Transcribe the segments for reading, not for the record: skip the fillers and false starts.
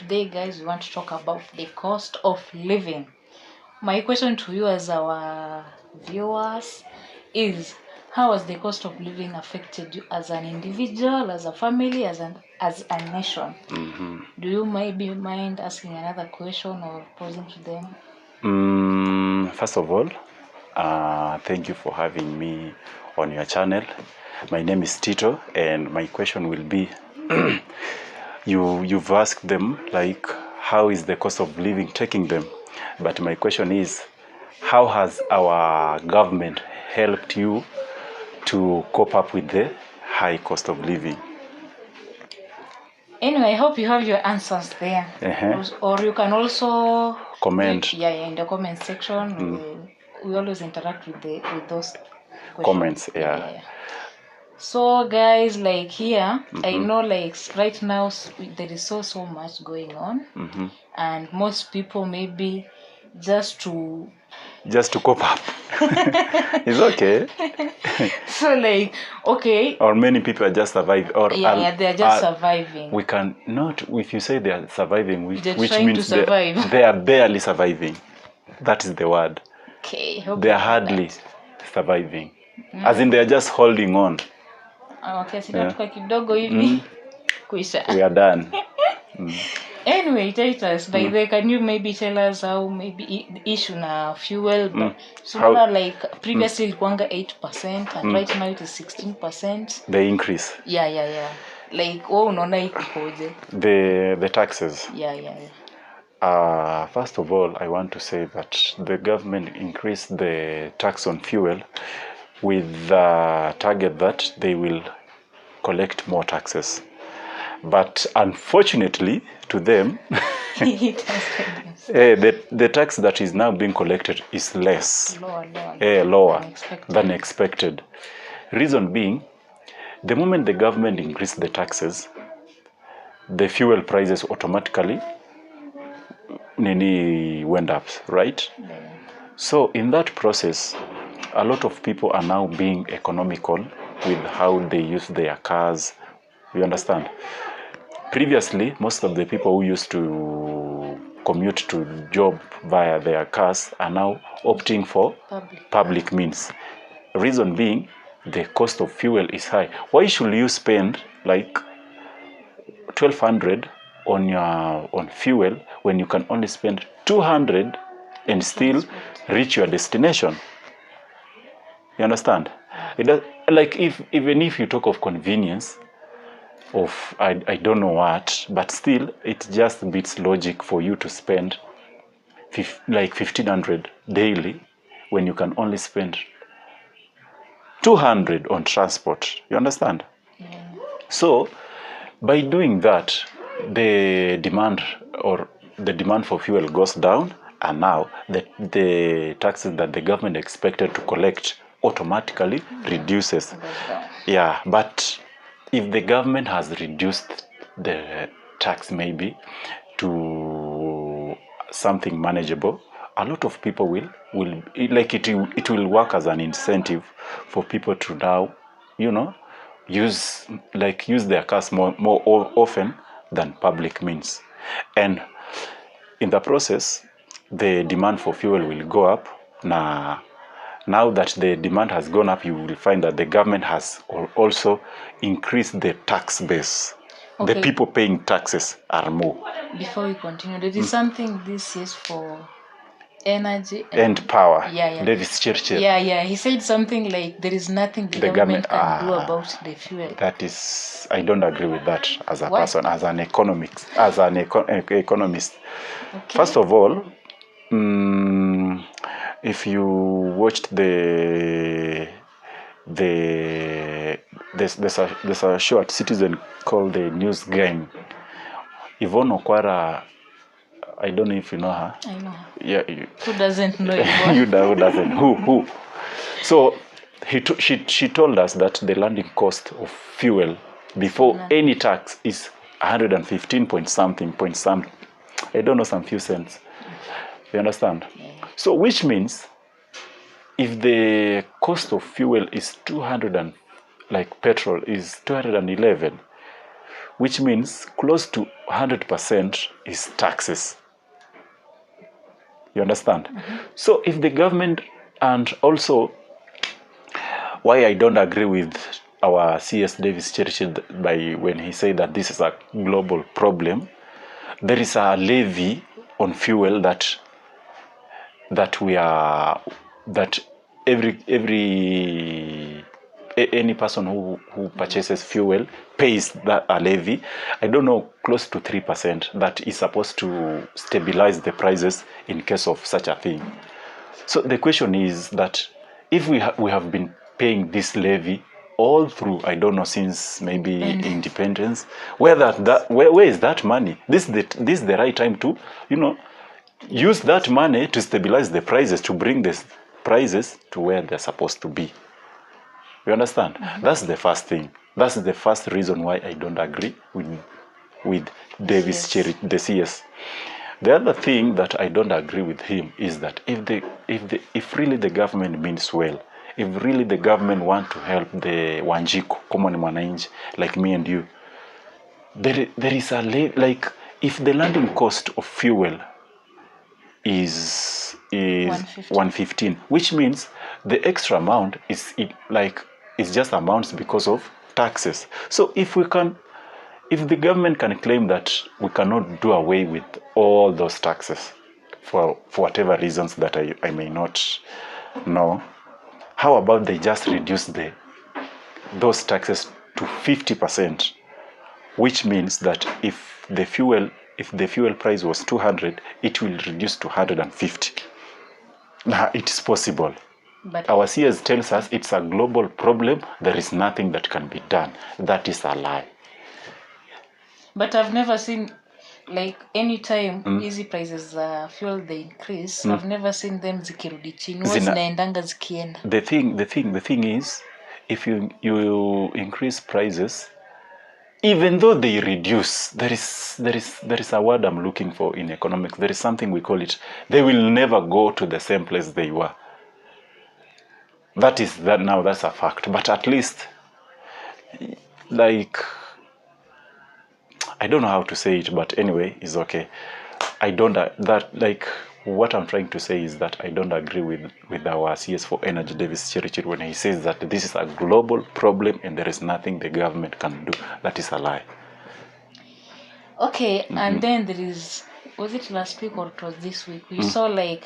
today, guys, we want to talk about the cost of living. My question to you as our viewers is, how has the cost of living affected you as an individual, as a family, as a nation? Do you maybe mind asking another question or posing to them? First of all, thank you for having me on your channel. My name is Tito, and my question will be, you've asked them like, how is the cost of living taking them? But my question is, how has our government helped you to cope up with the high cost of living? Anyway, I hope you have your answers there. Or you can also comment. In the comment section. We always interact with those questions. Comments. So guys, like here, I know like right now there is so much going on, and most people maybe just to cope up. It's okay. So like, okay. Or many people are just surviving. Or they are just surviving. We can not, if you say they are surviving, which means they are barely surviving. That is the word. Okay. They are hardly surviving. As in, they are just holding on. Okay, kidogo hivi. Kuisha. We are done. Anyway, tell us, like, can you maybe tell us how maybe the issue na fuel, but so like previously it was 8% and right now it is 16%. The increase. Yeah. Like, unaona ikoje? The taxes. Yeah. First of all, I want to say that the government increased the tax on fuel with the target that they will collect more taxes. But unfortunately to them, the tax that is now being collected is less, lower than expected. Reason being, the moment the government increased the taxes, the fuel prices automatically went up, right? So in that process, a lot of people are now being economical with how they use their cars. You understand? Previously, most of the people who used to commute to job via their cars are now opting for public means. Reason being, the cost of fuel is high. Why should you spend like 1,200 on fuel when you can only spend 200 and still reach your destination? You understand? It does, like, even if you talk of convenience of I don't know what, but still it just beats logic for you to spend like 1,500 daily when you can only spend 200 on transport. You understand? So by doing that, the demand for fuel goes down, and now the taxes that the government expected to collect automatically reduces. Yeah, but if the government has reduced the tax maybe to something manageable, a lot of people will it will work as an incentive for people to now, use their cars more often than public means. And in the process, the demand for fuel will go up. Now that the demand has gone up, you will find that the government has also increased the tax base. Okay. The people paying taxes are more. Before we continue, there is something this is for energy and power. Yeah. Davis Churchill. Yeah. He said something like there is nothing the government can do about the fuel. That is, I don't agree with that as a person, as an economist. Okay. First of all, if you watched there's a short Citizen called the News Game. Yvonne Okwara, I don't know if you know her. I know her. Yeah. Who doesn't know Yvonne? Who doesn't? Who? So she told us that the landing cost of fuel before any tax is 115 point something. I don't know, some few cents. You understand? Yeah. So which means if the cost of fuel is 200 and like petrol is 211, which means close to 100% is taxes. You understand? So if the government, and also why I don't agree with our CS Davis Churchill by when he said that this is a global problem, there is a levy on fuel that any person who purchases fuel pays that a levy. I don't know, close to 3% that is supposed to stabilize the prices in case of such a thing. So the question is that if we have been paying this levy all through, I don't know, since maybe independence, where is that money? This is the right time to, use that money to stabilize the prices, to bring the prices to where they're supposed to be. You understand? That's the first thing. That's the first reason why I don't agree with Davis Cherry, the CS. The other thing that I don't agree with him is that if really the government means well, if really the government want to help the Wanjiku, common mwananchi, like me and you, there is if the landing cost of fuel is 115, which means the extra amount is just amounts because of taxes. So if the government can claim that we cannot do away with all those taxes for whatever reasons that I may not know, how about they just reduce those taxes to 50%, which means that if the fuel price was 200, it will reduce to 150. Now, it is possible. But our CS tells us it's a global problem. There is nothing that can be done. That is a lie. But I've never seen, like, any time easy prices fuel they increase, I've never seen them zikirudi chini. Zinaendanga zikienda. The thing is, if you increase prices, even though they reduce, there is a word I'm looking for in economics. There is something we call it. They will never go to the same place they were. That's a fact. But at least, like, I don't know how to say it, but anyway, it's okay. What I'm trying to say is that I don't agree with our CS for Energy, Davis Chirichiri, when he says that this is a global problem and there is nothing the government can do. That is a lie. Okay, and then there is, was it last week or it was this week? We saw like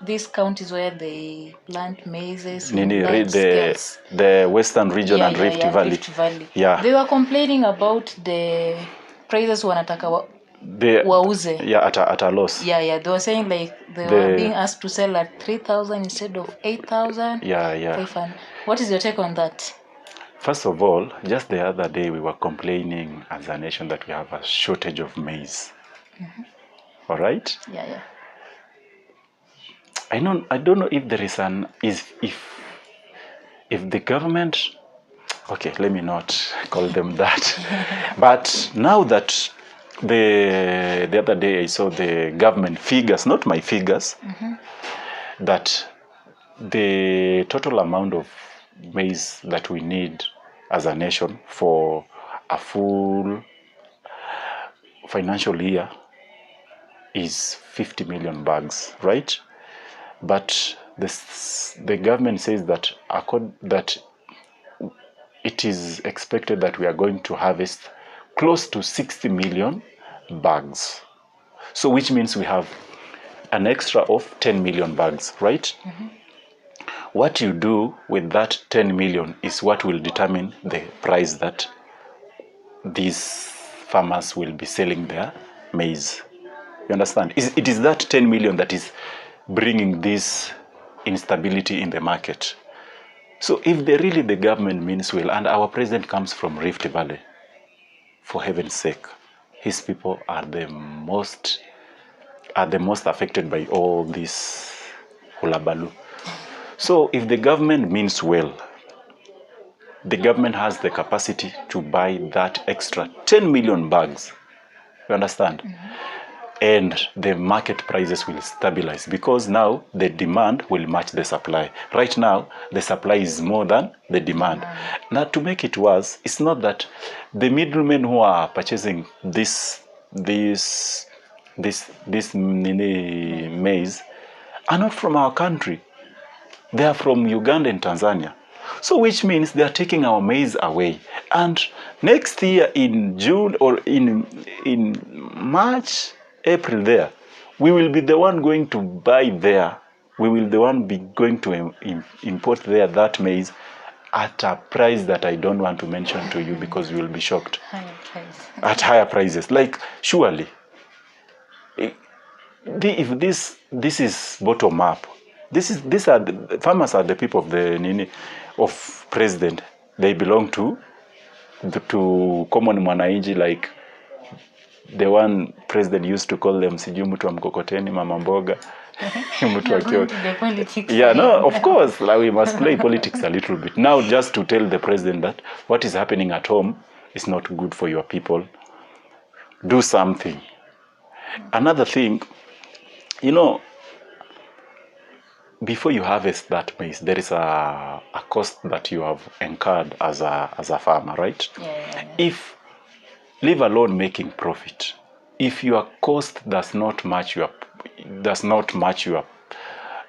these counties where they plant maize, the Western region and Rift Valley. Rift Valley. Yeah. They were complaining about the prices wanataka wauze. Yeah, at a loss. Yeah. They were saying like they were being asked to sell at 3,000 instead of 8,000. Yeah. What is your take on that? First of all, just the other day we were complaining as a nation that we have a shortage of maize. All right? Yeah. I don't know if there is if the government, okay, let me not call them that. But now that the other day I saw the government figures, not my figures, that the total amount of maize that we need as a nation for a full financial year is 50 million bags, right? But the government says that it is expected that we are going to harvest close to 60 million bags. So which means we have an extra of 10 million bags, right? What you do with that 10 million is what will determine the price that these farmers will be selling their maize. You understand? It is that 10 million that is bringing this instability in the market. So if really the government means well, and our president comes from Rift Valley, for heaven's sake, his people are the most affected by all this hulabaloo. So if the government means well, the government has the capacity to buy that extra 10 million bags. You understand? and the market prices will stabilize, because now the demand will match the supply. Right now, the supply is more than the demand. Now, to make it worse, it's not that the middlemen who are purchasing this maize are not from our country. They are from Uganda and Tanzania. So which means they are taking our maize away. And next year in June or in March, April there, we will be the one going to buy there. We will the one be going to import there that maize at a price that I don't want to mention to you, because you will be shocked. Higher price. At higher prices. Like, surely, if this is bottom up, these are the farmers are the people of the of president. They belong to common mwananchi, like the one president used to call them sijui mtu wa mkokoteni, mama mboga. Yeah, no, of course, like, we must play politics a little bit now, just to tell the president that what is happening at home is not good for your people. Do something. Another thing, before you harvest that maize, there is a cost that you have incurred as a farmer, right? Yeah. If, leave alone making profit, if your cost does not match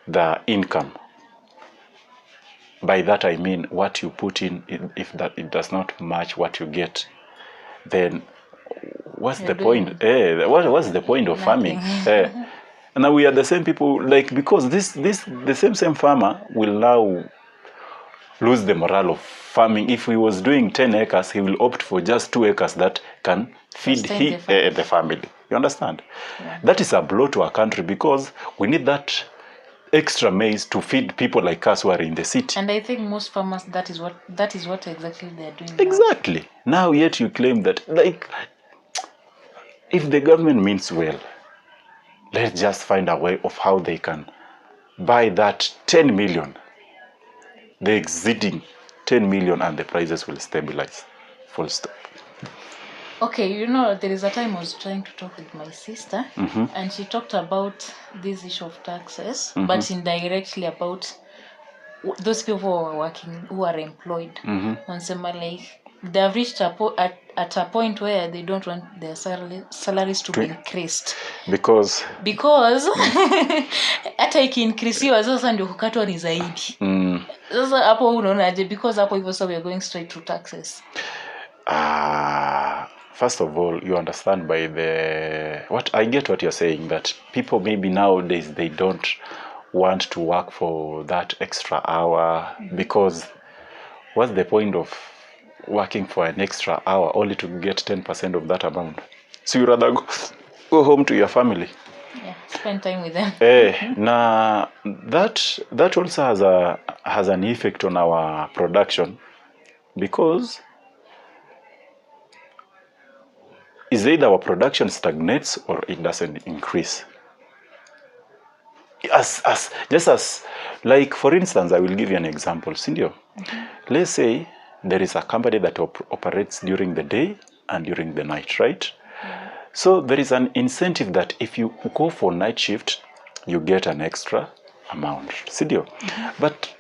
the income, by that I mean what you put in, if that it does not match what you get, then what's the point? What's the point of farming? And now we are the same people, like, because the same farmer will now lose the morale of farming. If he was doing 10 acres, he will opt for just 2 acres that can feed the family. You understand? Yeah. That is a blow to our country, because we need that extra maize to feed people like us who are in the city. And I think most farmers, that is what exactly they are doing. Exactly. Now yet you claim that, like, if the government means well, let's just find a way of how they can buy that 10 million, the exceeding 10 million, and the prices will stabilize. Full stop. Okay, there is a time I was trying to talk with my sister, and she talked about this issue of taxes, but indirectly about those people who are working, who are employed. Like, they have reached at a point where they don't want their salaries to be increased, because hata ikiincreasiwa sasa ndio kukatwa ni zaidi. Sasa hapo unaonaje? Because hapo hivyo sasa we are going straight to taxes. First of all, you understand I get what you're saying, that people maybe nowadays they don't want to work for that extra hour, because what's the point of working for an extra hour only to get 10% of that amount? So you rather go home to your family. Yeah, spend time with them. Now that also has an effect on our production, because is either our production stagnates or it doesn't increase. Just as, like, for instance, I will give you an example. Sindio, let's say there is a company that operates during the day and during the night, right? So there is an incentive that if you go for night shift, you get an extra amount. Sindio, but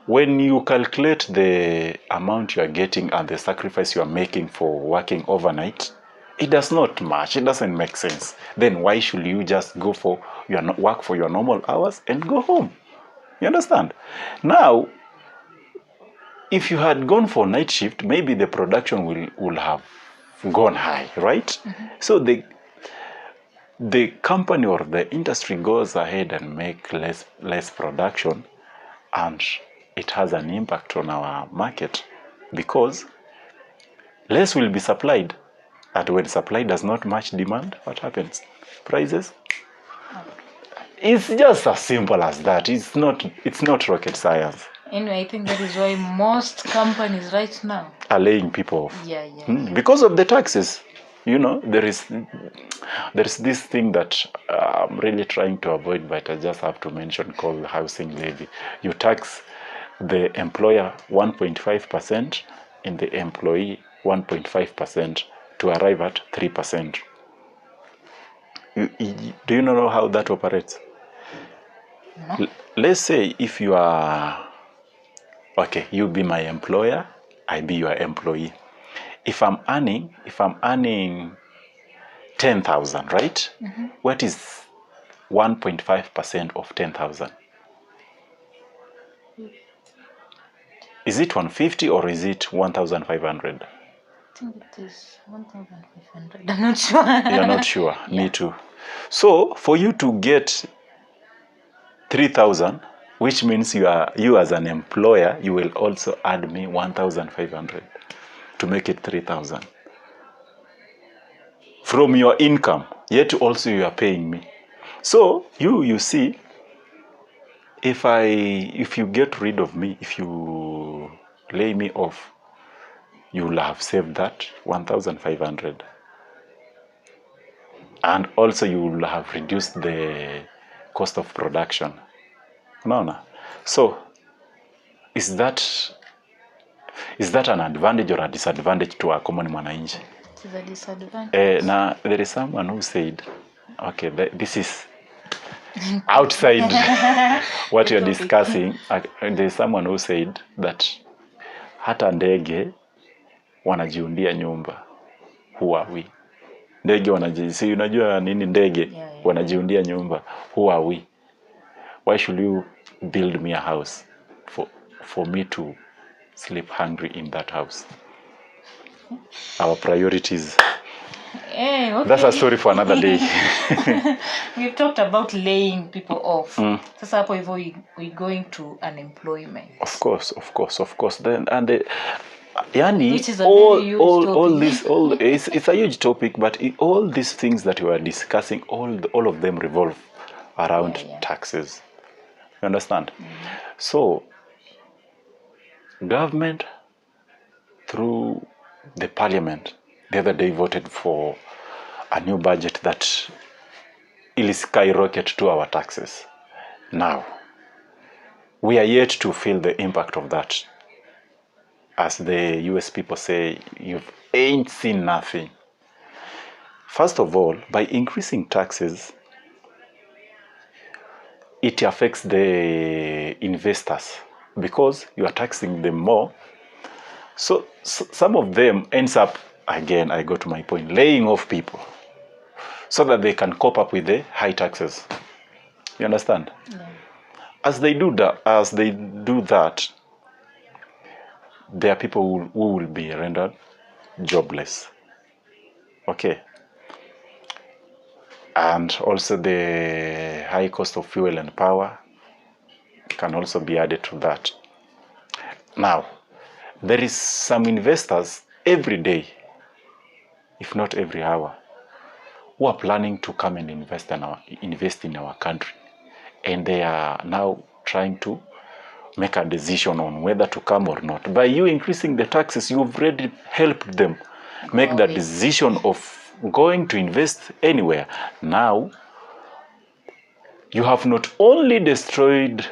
when you calculate the amount you are getting and the sacrifice you are making for working overnight, it does not match. It doesn't make sense. Then why should you just go for work for your normal hours and go home? You understand? Now, if you had gone for night shift, maybe the production will have gone high, right? So the company or the industry goes ahead and make less production, and it has an impact on our market, because less will be supplied. And when supply does not match demand, what happens? Prices? It's just as simple as that. It's not rocket science. Anyway, I think that is why most companies right now are laying people off. Yeah. Because of the taxes. There is this thing that I'm really trying to avoid, but I just have to mention, called housing levy. You tax the employer 1.5% and the employee 1.5%. to arrive at 3%. Do you know how that operates? No. Let's say if you are, okay, you be my employer, I be your employee. If I'm earning 10,000, right? What is 1.5% of 10,000? Is it 150 or is it 1,500? I think it is 1,500. I'm not sure. You're not sure. Yeah. Me too. So for you to get 3,000, which means you as an employer, you will also add me 1,500 to make it 3,000 from your income. Yet also you are paying me. So you see, if you get rid of me, if you lay me off, you will have saved that 1,500, and also you will have reduced the cost of production. No. So is that an advantage or a disadvantage to a common mwananchi? It is a disadvantage. Now there is someone who said, okay, this is outside what you're discussing. There's someone who said that hata ndege wanajiundia nyumba. Who are we? Ndege wanajiundia, unajua nini ndege? Yeah. Wanajiundia nyumba. Who are we? Why should you build me a house for me to sleep hungry in that house? Our priorities. Hey, okay. That's a story for another day. We've talked about laying people off. Sasa hapo hivyo we going to unemployment. Of course. Then yani, which is a very huge topic. It's a huge topic, but all these things that we are discussing, all of them revolve around taxes. You understand? So government through the parliament the other day voted for a new budget that will skyrocket to our taxes. Now we are yet to feel the impact of that. As the US people say, you ain't seen nothing. First of all, by increasing taxes, it affects the investors because you are taxing them more. So some of them ends up, again, I go to my point, laying off people so that they can cope up with the high taxes. You understand? Yeah. As they do that, there are people who will be rendered jobless. Okay. And also the high cost of fuel and power can also be added to that. Now, there is some investors every day, if not every hour, who are planning to come and invest in our country. And they are now trying to make a decision on whether to come or not. By you increasing the taxes, you've already helped them make the decision of going to invest anywhere. Now, you have not only destroyed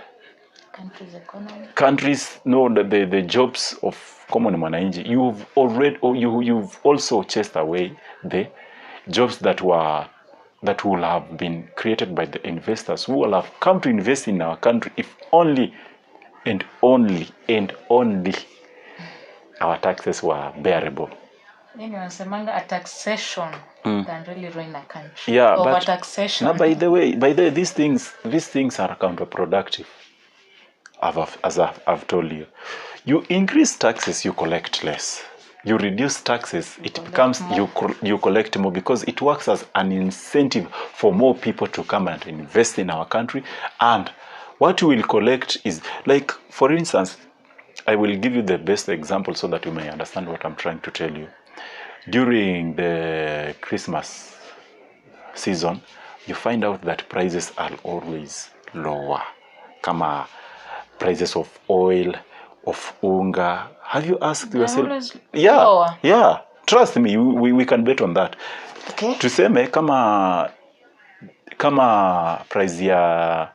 the jobs of common mwananchi, you've also chased away the jobs that will have been created by the investors who will have come to invest in our country if only and only our taxes were bearable. A taxation can really ruin a country. Yeah, but taxation. now, by the way, these things are counterproductive. As I've told you, you increase taxes, you collect less. You reduce taxes, it becomes you collect more, because it works as an incentive for more people to come and invest in our country. And what you will collect is, like, for instance, I will give you the best example so that you may understand what I'm trying to tell you. During the Christmas season, you find out that prices are always lower. Kama prices of oil, of unga. Have you asked yourself? Yeah. Trust me, we can bet on that. Okay. Tuseme kama price ya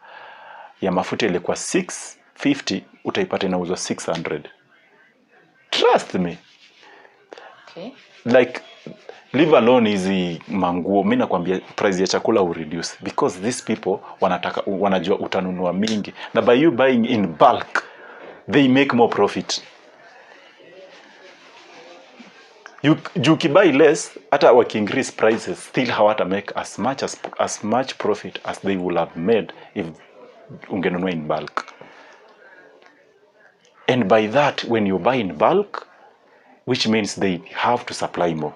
mafuta ilikuwa 650, utaipata inauzwa 600. Trust me. Okay. Like leave alone hizi manguo, mimi nakwambia price ya chakula will reduce because these people wanajua utanunua mingi, na by you buying in bulk they make more profit. You buy less, hata waki increase prices still hawata make as much profit as they would have made if ungenunua in bulk. And by that, when you buy in bulk, which means they have to supply more.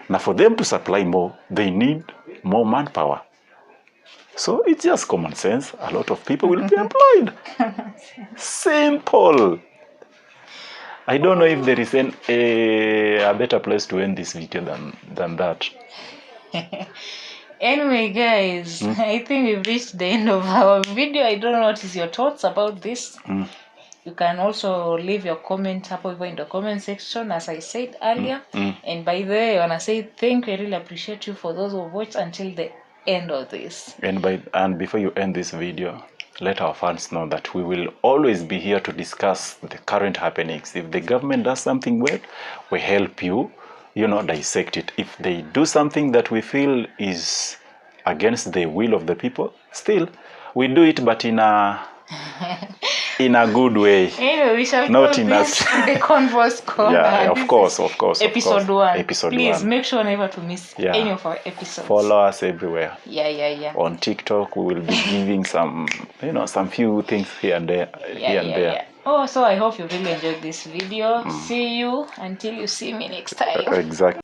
Now for them to supply more, they need more manpower. So it's just common sense. A lot of people will be employed. Simple. I don't know if there is a better place to end this video than that. Anyway, guys, I think we've reached the end of our video. I don't know what is your thoughts about this. You can also leave your comment up over in the comment section, as I said earlier. And by the way, I want to say thank you. I really appreciate you for those who watched until the end of this. And before you end this video, let our fans know that we will always be here to discuss the current happenings. If the government does something weird, we help you, dissect it. If they do something that we feel is against the will of the people, still, we do it, but in a good way. Anyway, we shall not call in this the CONVO'S corner. Yeah, of course. Episode 1. Please 1. make sure never to miss any of our episodes. Follow us everywhere. Yeah. On TikTok, we will be giving some few things here and there. Yeah. Oh, so I hope you really enjoyed this video. See you until you see me next time. Exactly.